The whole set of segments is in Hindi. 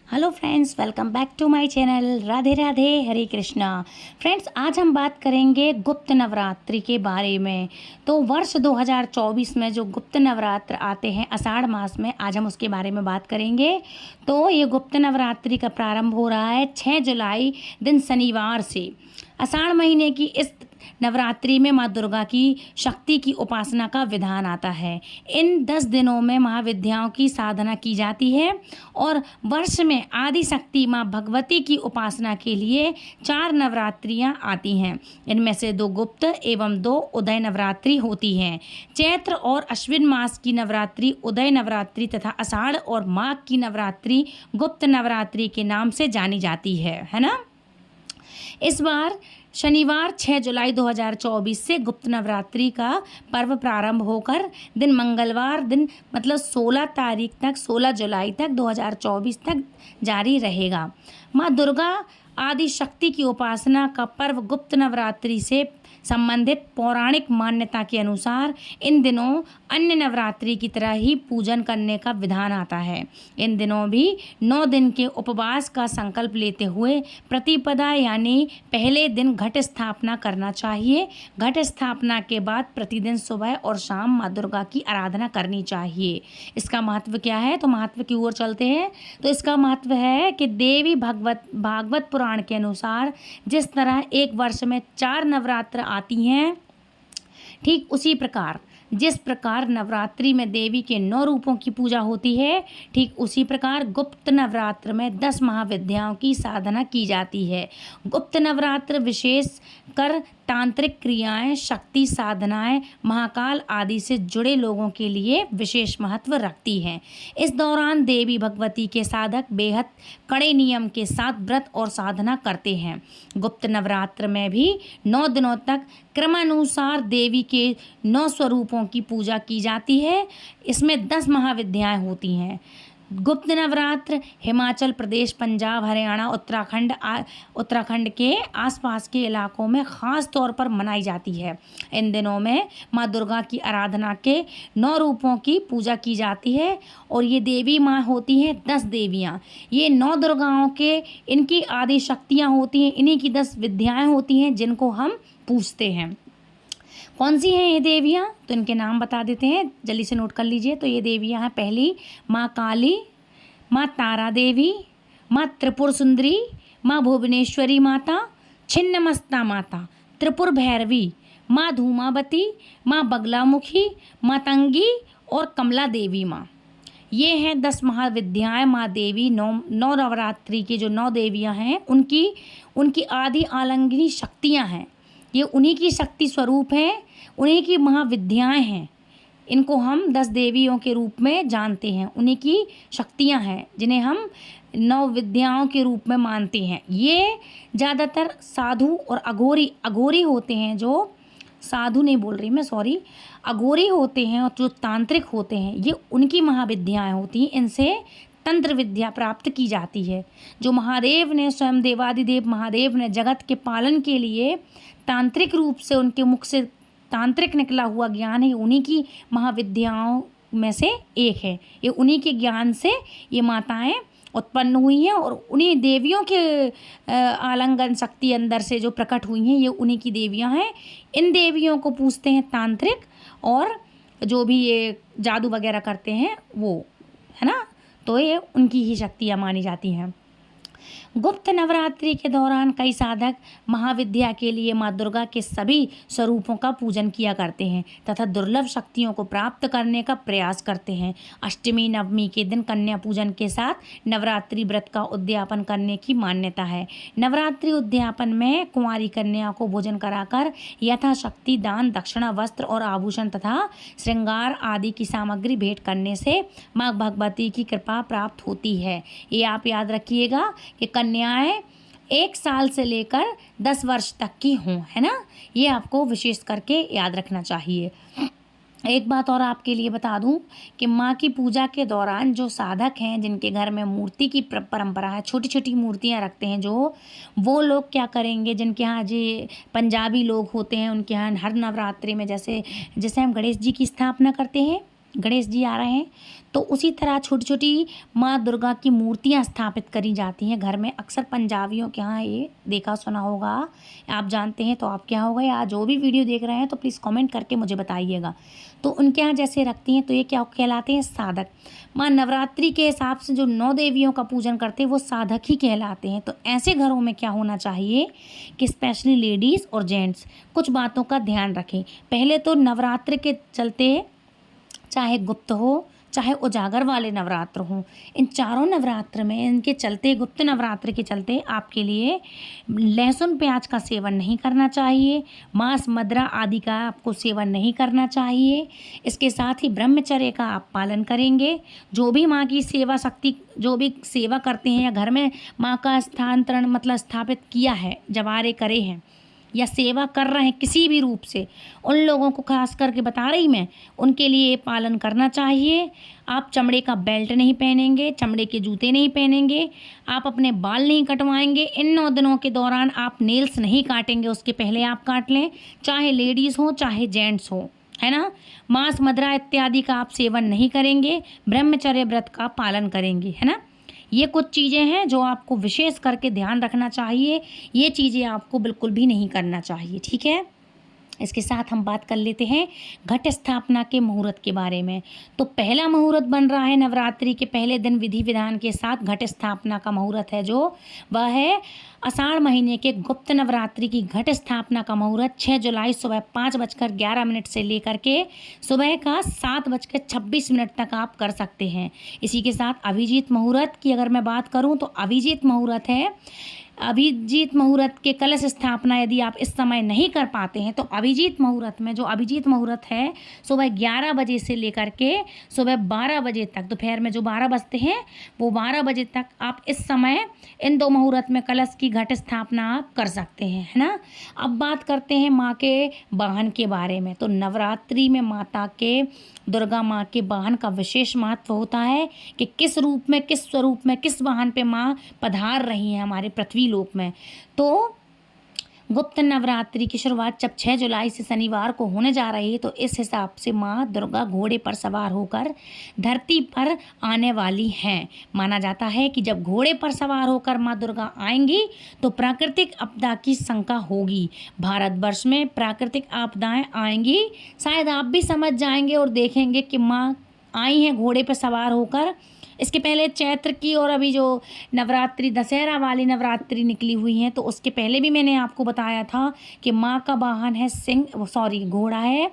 Hello friends, welcome back to my channel. Radhe Radhe, Hare Krishna. Friends, आज हम बात करेंगे गुप्त नवरात्रि के बारे में। तो वर्ष 2024 में जो गुप्त नवरात्र आते हैं आषाढ़ मास में, आज हम उसके बारे में बात करेंगे। तो ये गुप्त नवरात्रि का प्रारंभ हो रहा है 6 जुलाई दिन शनिवार से। आषाढ़ महीने की इस नवरात्रि में माँ दुर्गा की शक्ति की उपासना का विधान आता है। इन 10 दिनों में महाविद्याओं की साधना की जाती है और वर्ष में आदि शक्ति माँ भगवती की उपासना के लिए 4 नवरात्रियाँ आती हैं। इनमें से 2 गुप्त एवं 2 उदय नवरात्रि होती हैं। चैत्र और अश्विन मास की नवरात्रि उदय नवरात्रि तथा आषाढ़ और माघ की नवरात्रि गुप्त नवरात्रि के नाम से जानी जाती है ना। इस बार शनिवार 6 जुलाई 2024 से गुप्त नवरात्रि का पर्व प्रारंभ होकर दिन मंगलवार दिन मतलब 16 तारीख तक 16 जुलाई तक 2024 तक जारी रहेगा। माँ दुर्गा आदि शक्ति की उपासना का पर्व गुप्त नवरात्रि से संबंधित पौराणिक मान्यता के अनुसार इन दिनों अन्य नवरात्रि की तरह ही पूजन करने का विधान आता है। इन दिनों भी 9 दिन के उपवास का संकल्प लेते हुए प्रतिपदा यानी पहले दिन घट स्थापना करना चाहिए। घट स्थापना के बाद प्रतिदिन सुबह और शाम माँ दुर्गा की आराधना करनी चाहिए। इसका महत्व क्या है, तो महत्व की ओर चलते हैं। तो इसका महत्व है कि देवी भागवत पुराण के अनुसार जिस तरह एक वर्ष में 4 नवरात्र आती हैं, ठीक उसी प्रकार जिस प्रकार नवरात्रि में देवी के 9 रूपों की पूजा होती है, ठीक उसी प्रकार गुप्त नवरात्र में 10 महाविद्याओं की साधना की जाती है। गुप्त नवरात्र विशेष कर तांत्रिक क्रियाएं, शक्ति साधनाएं, महाकाल आदि से जुड़े लोगों के लिए विशेष महत्व रखती हैं। इस दौरान देवी भगवती के साधक बेहद कड़े नियम के साथ व्रत और साधना करते हैं। गुप्त नवरात्र में भी 9 दिनों तक क्रमानुसार देवी के 9 स्वरूपों की पूजा की जाती है। इसमें 10 महाविद्याएं होती हैं। गुप्त नवरात्र हिमाचल प्रदेश, पंजाब, हरियाणा, उत्तराखंड के आसपास के इलाकों में ख़ास तौर पर मनाई जाती है। इन दिनों में माँ दुर्गा की आराधना के 9 रूपों की पूजा की जाती है और ये देवी माँ होती हैं 10 देवियाँ। ये 9 दुर्गाओं के इनकी आदि शक्तियाँ होती हैं, इन्हीं की 10 विद्याएँ होती हैं जिनको हम पूजते हैं। कौन सी हैं ये देवियाँ, तो इनके नाम बता देते हैं, जल्दी से नोट कर लीजिए। तो ये देवियाँ हैं, पहली माँ काली, माँ तारा देवी, माँ त्रिपुर सुंदरी, माँ भुवनेश्वरी माता, छिन्नमस्ता माता, त्रिपुर भैरवी, माँ धूमावती, माँ बगलामुखी, मातंगी और कमला देवी माँ। ये हैं 10 महाविद्याएँ माँ देवी। 9 नवरात्रि की जो 9 देवियाँ हैं उनकी आदि आलंगिनी शक्तियाँ हैं। ये उन्हीं की शक्ति स्वरूप हैं, उन्हीं की महाविद्याएँ हैं। इनको हम 10 देवियों के रूप में जानते हैं। उन्हीं की शक्तियाँ हैं जिन्हें हम 9 विद्याओं के रूप में मानते हैं। ये ज़्यादातर साधु और अघोरी होते हैं, जो साधु नहीं बोल रही मैं, सॉरी, अघोरी होते हैं और जो तांत्रिक होते हैं, ये उनकी महाविद्याएँ होती हैं। इनसे तंत्र विद्या प्राप्त की जाती है। जो महादेव ने, स्वयं देवादिदेव महादेव ने जगत के पालन के लिए तांत्रिक रूप से उनके मुख से तांत्रिक निकला हुआ ज्ञान है, उन्हीं की महाविद्याओं में से एक है। ये उन्हीं के ज्ञान से ये माताएं उत्पन्न हुई हैं और उन्हीं देवियों के आलंगन शक्ति अंदर से जो प्रकट हुई हैं, ये उन्हीं की देवियां हैं। इन देवियों को पूजते हैं तांत्रिक, और जो भी ये जादू वगैरह करते हैं वो, है ना, तो ये उनकी ही शक्तियाँ मानी जाती हैं। गुप्त नवरात्रि के दौरान कई साधक महाविद्या के लिए माँ दुर्गा के सभी स्वरूपों का पूजन किया करते हैं तथा दुर्लभ शक्तियों को प्राप्त करने का प्रयास करते हैं। अष्टमी नवमी के दिन कन्या पूजन के साथ नवरात्रि व्रत का उद्यापन करने की मान्यता है। नवरात्रि उद्यापन में कुंवारी कन्या को भोजन कराकर यथाशक्ति दान, दक्षिणा, वस्त्र और आभूषण तथा श्रृंगार आदि की सामग्री भेंट करने से माँ भगवती की कृपा प्राप्त होती है। ये आप याद रखिएगा कि कन्याएं 1 साल से लेकर 10 वर्ष तक की हों, है ना। ये आपको विशेष करके याद रखना चाहिए। एक बात और आपके लिए बता दूं कि माँ की पूजा के दौरान जो साधक हैं, जिनके घर में मूर्ति की परंपरा है, छोटी छोटी मूर्तियाँ रखते हैं, जो वो लोग क्या करेंगे, जिनके यहाँ जी पंजाबी लोग होते हैं, उनके यहाँ हर नवरात्रि में जैसे हम गणेश जी की स्थापना करते हैं, गणेश जी आ रहे हैं, तो उसी तरह छोटी छोटी माँ दुर्गा की मूर्तियाँ स्थापित करी जाती हैं घर में। अक्सर पंजाबियों के यहाँ ये देखा सुना होगा, आप जानते हैं तो आपके यहाँ होगा, या जो भी वीडियो देख रहे हैं तो प्लीज़ कमेंट करके मुझे बताइएगा। तो उनके यहाँ जैसे रखती हैं तो ये क्या कहलाते हैं, साधक। माँ नवरात्रि के हिसाब से जो 9 देवियों का पूजन करते हैं वो साधक ही कहलाते हैं। तो ऐसे घरों में क्या होना चाहिए कि स्पेशली लेडीज़ और जेंट्स कुछ बातों का ध्यान रखें। पहले तो नवरात्र के चलते, चाहे गुप्त हो चाहे उजागर वाले नवरात्र हों, इन चारों नवरात्र में इनके चलते, गुप्त नवरात्र के चलते आपके लिए लहसुन प्याज का सेवन नहीं करना चाहिए, मांस मदिरा आदि का आपको सेवन नहीं करना चाहिए। इसके साथ ही ब्रह्मचर्य का आप पालन करेंगे। जो भी माँ की सेवा शक्ति, जो भी सेवा करते हैं या घर में माँ का स्थानांतरण मतलब स्थापित किया है, जवारे करे हैं या सेवा कर रहे हैं किसी भी रूप से, उन लोगों को खास करके बता रही मैं, उनके लिए ये पालन करना चाहिए। आप चमड़े का बेल्ट नहीं पहनेंगे, चमड़े के जूते नहीं पहनेंगे, आप अपने बाल नहीं कटवाएंगे। इन 9 दिनों के दौरान आप नेल्स नहीं काटेंगे, उसके पहले आप काट लें, चाहे लेडीज़ हो चाहे जेंट्स हो, है ना। मांस मदिरा इत्यादि का आप सेवन नहीं करेंगे, ब्रह्मचर्य व्रत का पालन करेंगे, है ना। ये कुछ चीज़ें हैं जो आपको विशेष करके ध्यान रखना चाहिए। ये चीज़ें आपको बिल्कुल भी नहीं करना चाहिए, ठीक है। इसके साथ हम बात कर लेते हैं घट स्थापना के मुहूर्त के बारे में। तो पहला मुहूर्त बन रहा है नवरात्रि के पहले दिन विधि विधान के साथ घट स्थापना का मुहूर्त है, जो वह है आषाढ़ महीने के गुप्त नवरात्रि की घट स्थापना का मुहूर्त 6 जुलाई सुबह 5:11 से लेकर के सुबह का 7:26 तक आप कर सकते हैं। इसी के साथ अभिजीत मुहूर्त की अगर मैं बात करूं तो अभिजीत मुहूर्त है, अभिजीत मुहूर्त के कलश स्थापना यदि आप इस समय नहीं कर पाते हैं तो अभिजीत मुहूर्त में, जो अभिजीत मुहूर्त है सुबह 11 बजे से लेकर के सुबह 12 बजे तक, दोपहर में जो 12 बजते हैं वो 12 बजे तक आप इस समय इन 2 मुहूर्त में कलश की घट स्थापना आप कर सकते हैं, है ना। अब बात करते हैं माँ के वाहन के बारे में। तो नवरात्रि में माता के, दुर्गा माँ के वाहन का विशेष महत्व होता है कि किस रूप में, किस स्वरूप में, किस वाहन पे माँ पधार रही हैं हमारे पृथ्वी लोक में। तो गुप्त नवरात्रि की शुरुआत जब 6 जुलाई से शनिवार को होने जा रही है, तो इस हिसाब से माँ दुर्गा घोड़े पर सवार होकर धरती पर आने वाली हैं। माना जाता है कि जब घोड़े पर सवार होकर माँ दुर्गा आएंगी तो प्राकृतिक आपदा की शंका होगी। भारतवर्ष में प्राकृतिक आपदाएं आएंगी, शायद आप भी समझ जाएंगे और देखेंगे कि माँ आई हैं घोड़े पर सवार होकर। इसके पहले चैत्र की और अभी जो नवरात्रि दशहरा वाली नवरात्रि निकली हुई हैं, तो उसके पहले भी मैंने आपको बताया था कि माँ का वाहन है घोड़ा है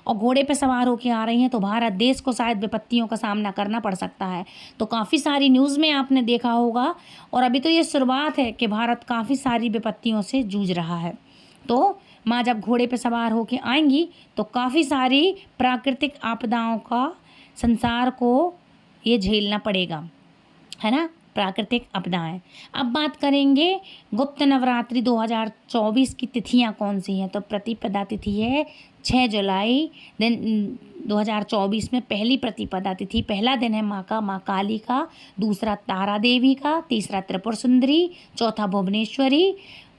और घोड़े पे सवार होकर आ रही हैं। तो भारत देश को शायद विपत्तियों का सामना करना पड़ सकता है। तो काफ़ी सारी न्यूज़ में आपने देखा होगा, और अभी तो ये शुरुआत है कि भारत काफ़ी सारी विपत्तियों से जूझ रहा है। तो माँ जब घोड़े पे सवार होकर आएंगी तो काफ़ी सारी प्राकृतिक आपदाओं का संसार को ये झेलना पड़ेगा, है ना, प्राकृतिक आपदाएं। अब बात करेंगे गुप्त नवरात्रि 2024 की तिथियां कौन सी हैं। तो प्रतिपदा तिथि है 6 जुलाई दिन 2024 में पहली प्रतिपदा तिथि। पहला दिन है माँ काली का, दूसरा तारा देवी का, तीसरा त्रिपुर सुंदरी, चौथा भुवनेश्वरी,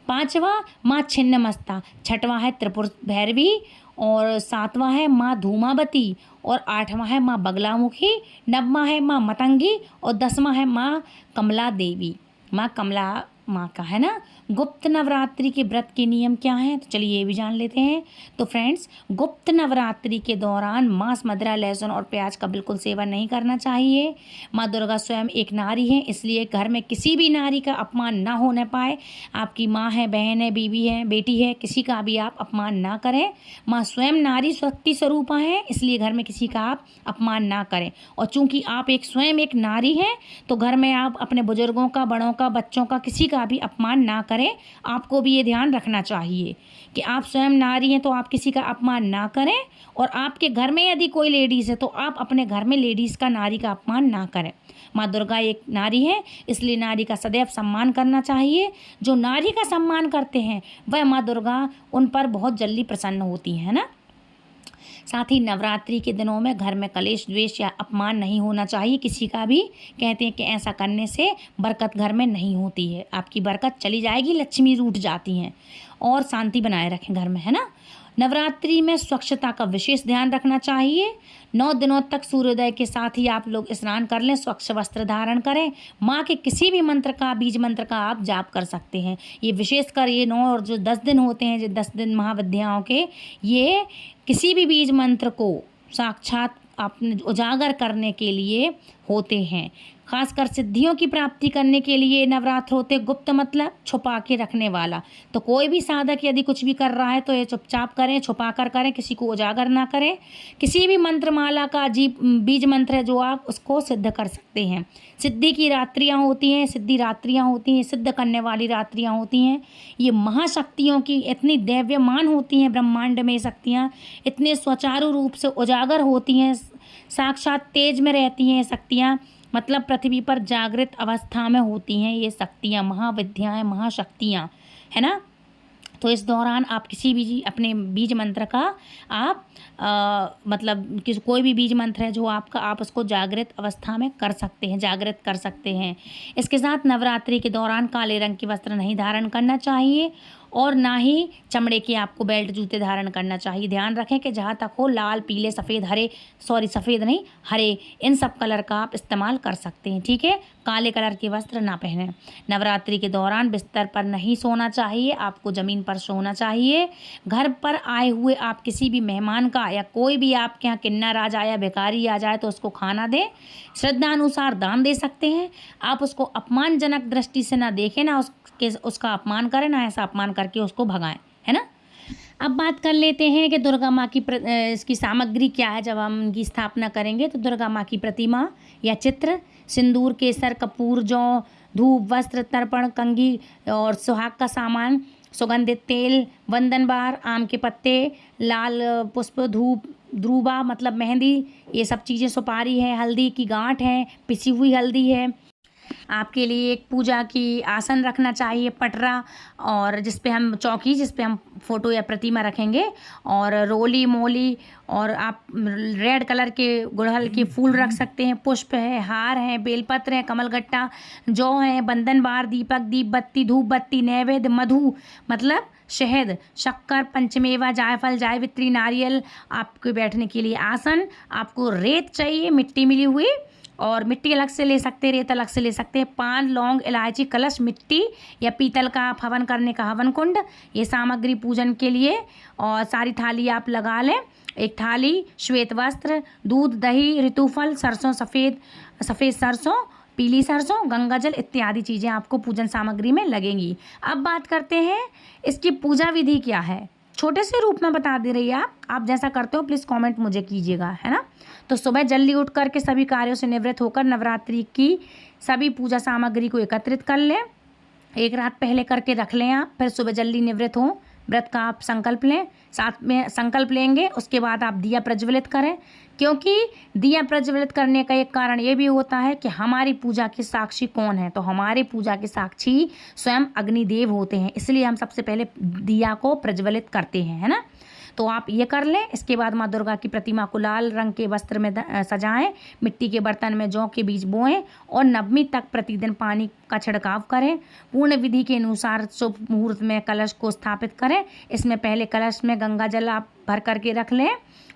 पांचवा माँ छिन्नमस्ता, छठवां है त्रिपुर भैरवी, और सातवां है माँ धूमावती, और 8वां है माँ बगलामुखी, 9वां है माँ मतंगी, और 10वां है माँ कमला देवी, माँ कमला माँ का, है ना। गुप्त नवरात्रि के व्रत के नियम क्या हैं, तो चलिए ये भी जान लेते हैं। तो फ्रेंड्स, गुप्त नवरात्रि के दौरान मांस मदिरा लहसुन और प्याज का बिल्कुल सेवन नहीं करना चाहिए। माँ दुर्गा स्वयं एक नारी है, इसलिए घर में किसी भी नारी का अपमान ना होने पाए। आपकी माँ है, बहन है, बीवी है, बेटी है, किसी का भी आप अपमान ना करें। माँ स्वयं नारी शक्ति स्वरूपा है, इसलिए घर में किसी का आप अपमान ना करें। और चूंकि आप स्वयं एक नारी हैं, तो घर में आप अपने बुजुर्गों का, बड़ों का, बच्चों का, किसी का भी अपमान ना करें। आपको भी ये ध्यान रखना चाहिए कि आप स्वयं नारी हैं तो आप किसी का अपमान ना करें, और आपके घर में यदि कोई लेडीज़ है तो आप अपने घर में लेडीज़ का, नारी का अपमान ना करें। माँ दुर्गा एक नारी है, इसलिए नारी का सदैव सम्मान करना चाहिए। जो नारी का सम्मान करते हैं वह माँ दुर्गा उन पर बहुत जल्दी प्रसन्न होती है ना। साथ ही नवरात्रि के दिनों में घर में कलेश, द्वेष या अपमान नहीं होना चाहिए किसी का भी। कहते हैं कि ऐसा करने से बरकत घर में नहीं होती है, आपकी बरकत चली जाएगी, लक्ष्मी रूठ जाती हैं। और शांति बनाए रखें घर में, है ना। नवरात्रि में स्वच्छता का विशेष ध्यान रखना चाहिए। 9 दिनों तक सूर्योदय के साथ ही आप लोग स्नान कर लें, स्वच्छ वस्त्र धारण करें। माँ के किसी भी मंत्र का, बीज मंत्र का आप जाप कर सकते हैं। ये विशेषकर ये 9 और जो 10 दिन होते हैं, जो 10 दिन महाविद्याओं के, ये किसी भी बीज मंत्र को साक्षात अपने उजागर करने के लिए होते हैं। खासकर सिद्धियों की प्राप्ति करने के लिए नवरात्र होते। गुप्त मतलब छुपा के रखने वाला। तो कोई भी साधक यदि कुछ भी कर रहा है तो ये चुपचाप करें, छुपा कर करें, किसी को उजागर ना करें। किसी भी मंत्रमाला का बीज मंत्र है जो आप उसको सिद्ध कर सकते हैं। सिद्धि की रात्रियाँ होती हैं, सिद्धि रात्रियाँ होती हैं, सिद्ध करने वाली रात्रियाँ होती हैं। ये महाशक्तियों की इतनी दैव्यमान होती हैं, ब्रह्मांड में शक्तियाँ इतने सुचारू रूप से उजागर होती हैं, साक्षात तेज में रहती हैं शक्तियाँ, मतलब पृथ्वी पर जागृत अवस्था में होती हैं ये शक्तियाँ, महाविद्याएँ, महाशक्तियाँ, है ना। तो इस दौरान आप किसी भी अपने बीज मंत्र का आप मतलब कोई भी बीज मंत्र है जो आपका, आप उसको जागृत अवस्था में कर सकते हैं, जागृत कर सकते हैं। इसके साथ नवरात्रि के दौरान काले रंग के वस्त्र नहीं धारण करना चाहिए और ना ही चमड़े के आपको बेल्ट जूते धारण करना चाहिए। ध्यान रखें कि जहाँ तक हो लाल, पीले, सफ़ेद, हरे, सफ़ेद नहीं, हरे, इन सब कलर का आप इस्तेमाल कर सकते हैं, ठीक है। काले कलर के वस्त्र ना पहने। नवरात्रि के दौरान बिस्तर पर नहीं सोना चाहिए, आपको ज़मीन पर सोना चाहिए। घर पर आए हुए आप किसी भी मेहमान का या कोई भी आपके यहाँ किन्नर आ जाए या भिखारी आ जाए तो उसको खाना दें। श्रद्धानुसार दान दे सकते हैं। आप उसको अपमानजनक दृष्टि से ना देखें, ना उसका अपमान करें, ना ऐसा अपमान करके उसको भगाएं, है ना। अब बात कर लेते हैं कि दुर्गा माँ की इसकी सामग्री क्या है। जब हम उनकी स्थापना करेंगे तो दुर्गा माँ की प्रतिमा या चित्र सिंदूर, केसर, कपूर, जौ, धूप, वस्त्र, तर्पण, कंघी और सुहाग का सामान, सुगंधित तेल, वंदन बार, आम के पत्ते, लाल पुष्प, धूप, ध्रुवा मतलब मेहंदी, ये सब चीज़ें, सुपारी है, हल्दी की गांठ है, पिसी हुई हल्दी है। आपके लिए एक पूजा की आसन रखना चाहिए, पटरा, और जिस पे हम चौकी, जिस पे हम फोटो या प्रतिमा रखेंगे, और रोली मोली, और आप रेड कलर के गुड़हल के फूल रख सकते हैं, पुष्प है, हार है, बेलपत्र है, कमलगट्टा, जौ है, बंधन बार, दीपक, दीप बत्ती, धूप बत्ती, नैवेद्य, मधु मतलब शहद, शक्कर, पंचमेवा, जायफल, जायवित्री, नारियल, आपके बैठने के लिए आसन। आपको रेत चाहिए, मिट्टी मिली हुई, और मिट्टी अलग से ले सकते हैं, रेत अलग से ले सकते हैं। पान, लौंग, इलायची, कलश, मिट्टी या पीतल का हवन करने का हवन कुंड, ये सामग्री पूजन के लिए। और सारी थाली आप लगा लें। एक थाली, श्वेत वस्त्र, दूध, दही, ऋतुफल, सरसों, सफ़ेद सरसों, पीली सरसों, गंगा जल इत्यादि चीज़ें आपको पूजन सामग्री में लगेंगी। अब बात करते हैं इसकी पूजा विधि क्या है। छोटे से रूप में बता दे रही है, आप जैसा करते हो प्लीज़ कमेंट मुझे कीजिएगा, है ना। तो सुबह जल्दी उठ कर के सभी कार्यों से निवृत्त होकर नवरात्रि की सभी पूजा सामग्री को एकत्रित कर लें। एक रात पहले करके रख लें आप, फिर सुबह जल्दी निवृत्त हों। व्रत का आप संकल्प लें, साथ में संकल्प लेंगे, उसके बाद आप दिया प्रज्वलित करें, क्योंकि दिया प्रज्वलित करने का एक कारण ये भी होता है कि हमारी पूजा के साक्षी कौन है, तो हमारी पूजा के साक्षी स्वयं अग्निदेव होते हैं, इसलिए हम सबसे पहले दिया को प्रज्वलित करते हैं, है ना। तो आप ये कर लें। इसके बाद माँ दुर्गा की प्रतिमा को लाल रंग के वस्त्र में सजाएं, मिट्टी के बर्तन में जौ के बीज बोएं और नवमी तक प्रतिदिन पानी का छिड़काव करें। पूर्ण विधि के अनुसार शुभ मुहूर्त में कलश को स्थापित करें। इसमें पहले कलश में गंगा जल आप भर करके रख लें।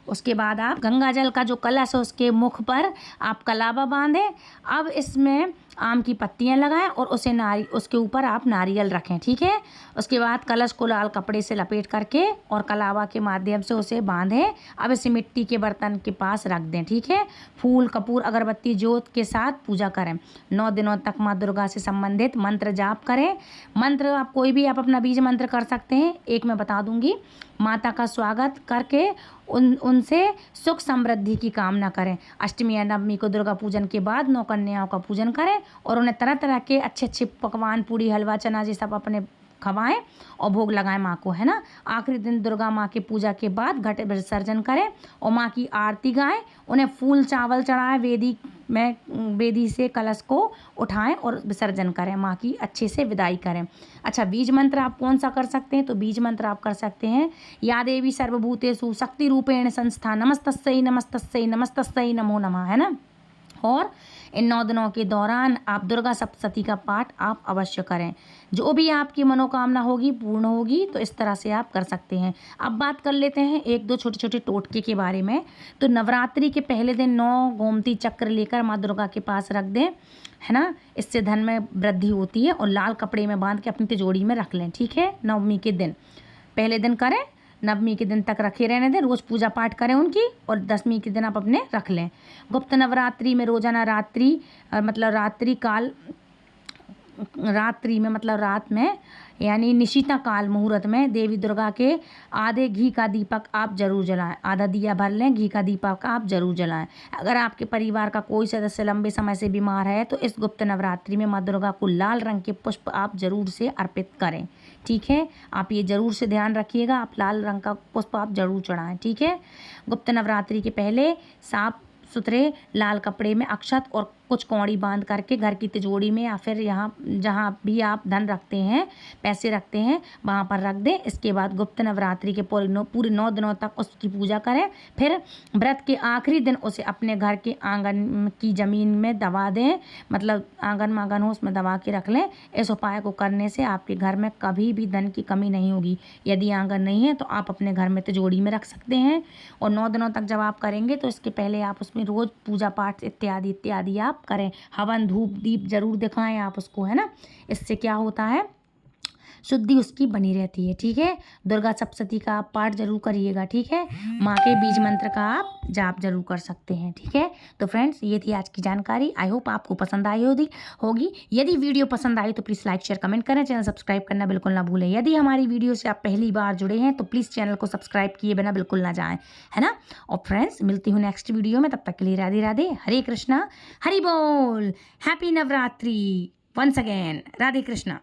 उसके बाद आप गंगा जल का जो कलश है उसके मुख पर आप कलावा बांधें। अब इसमें आम की पत्तियां लगाएं और उसके ऊपर आप नारियल रखें, ठीक है। उसके बाद कलश को लाल कपड़े से लपेट करके और कलावा के माध्यम से उसे बांधें। अब इसे मिट्टी के बर्तन के पास रख दें, ठीक है। फूल, कपूर, अगरबत्ती, जोत के साथ पूजा करें। 9 दिनों तक माँ दुर्गा से संबंधित मंत्र जाप करें। मंत्र आप कोई भी आप अपना बीज मंत्र कर सकते हैं। एक मैं बता दूंगी। माता का स्वागत करके उनसे सुख समृद्धि की कामना करें। अष्टमी या नवमी को दुर्गा पूजन के बाद 9 कन्याओं का पूजन करें और उन्हें तरह तरह के अच्छे अच्छे पकवान, पूड़ी, हलवा, चना ये सब अपने खवाएं और भोग लगाएं माँ को, है ना। आखिरी दिन दुर्गा माँ की पूजा के बाद घट विसर्जन करें और माँ की आरती गाएं। उन्हें फूल चावल चढ़ाएं, वेदी से कलश को उठाएं और विसर्जन करें। माँ की अच्छे से विदाई करें। अच्छा, बीज मंत्र आप कौन सा कर सकते हैं, तो बीज मंत्र आप कर सकते हैं या देवी सर्वभूतेषु शक्ति रूपेण संस्था नमस्तस्यै नमस्तस्यै नमस्तस्यै नमो नमः, है ना। और इन 9 दिनों के दौरान आप दुर्गा सप्तशती का पाठ आप अवश्य करें। जो भी आपकी मनोकामना होगी पूर्ण होगी, तो इस तरह से आप कर सकते हैं। अब बात कर लेते हैं एक दो छोटे छोटे टोटके के बारे में। तो नवरात्रि के पहले दिन 9 गोमती चक्र लेकर माँ दुर्गा के पास रख दें, है ना। इससे धन में वृद्धि होती है। और लाल कपड़े में बांध के अपनी तिजोरी में रख लें, ठीक है। नवमी के दिन, पहले दिन करें, नवमी के दिन तक रखे रहने दें, रोज़ पूजा पाठ करें उनकी, और 10वीं के दिन आप अपने रख लें। गुप्त नवरात्रि में रोजाना रात्रि मतलब रात्रि में मतलब रात में, यानी निशिता काल मुहूर्त में देवी दुर्गा के आधे घी का दीपक आप जरूर जलाएं। आधा दिया भर लें, घी का दीपक आप जरूर जलाएं। अगर आपके परिवार का कोई सदस्य लंबे समय से बीमार है तो इस गुप्त नवरात्रि में माँ दुर्गा को लाल रंग के पुष्प आप जरूर से अर्पित करें, ठीक है। आप ये जरूर से ध्यान रखिएगा, आप लाल रंग का पुष्प आप जरूर चढ़ाएं, ठीक है। गुप्त नवरात्रि के पहले साफ सुथरे लाल कपड़े में अक्षत और कुछ कौड़ी बांध करके घर की तिजोरी में या फिर यहाँ जहाँ भी आप धन रखते हैं, पैसे रखते हैं, वहाँ पर रख दें। इसके बाद गुप्त नवरात्रि के पूरे 9 दिनों तक उसकी पूजा करें। फिर व्रत के आखिरी दिन उसे अपने घर के आंगन की ज़मीन में दबा दें, मतलब आंगन हो उसमें दबा के रख लें। इस उपाय को करने से आपके घर में कभी भी धन की कमी नहीं होगी। यदि आंगन नहीं है तो आप अपने घर में तिजोरी में रख सकते हैं। और 9 दिनों तक जब आप करेंगे तो इसके पहले आप उसमें रोज़ पूजा पाठ इत्यादि इत्यादि आप करें। हवन धूप दीप जरूर दिखाएं आप उसको, है ना। इससे क्या होता है, शुद्धि उसकी बनी रहती है, ठीक है। दुर्गा सप्तशती का आप पाठ जरूर करिएगा, ठीक है। माँ के बीज मंत्र का आप जाप जरूर कर सकते हैं, ठीक है। तो फ्रेंड्स, ये थी आज की जानकारी। आई होप आपको पसंद आई होगी। यदि वीडियो पसंद आई तो प्लीज़ लाइक शेयर कमेंट करें। चैनल सब्सक्राइब करना बिल्कुल ना भूलें। यदि हमारी वीडियो से आप पहली बार जुड़े हैं तो प्लीज़ चैनल को सब्सक्राइब किए बिना बिल्कुल ना जाएं, है ना। और फ्रेंड्स, मिलती हूँ नेक्स्ट वीडियो में, तब तक के लिए राधे राधे, हरे कृष्णा, हरि बोल, happy Navratri once again, Radhe Krishna.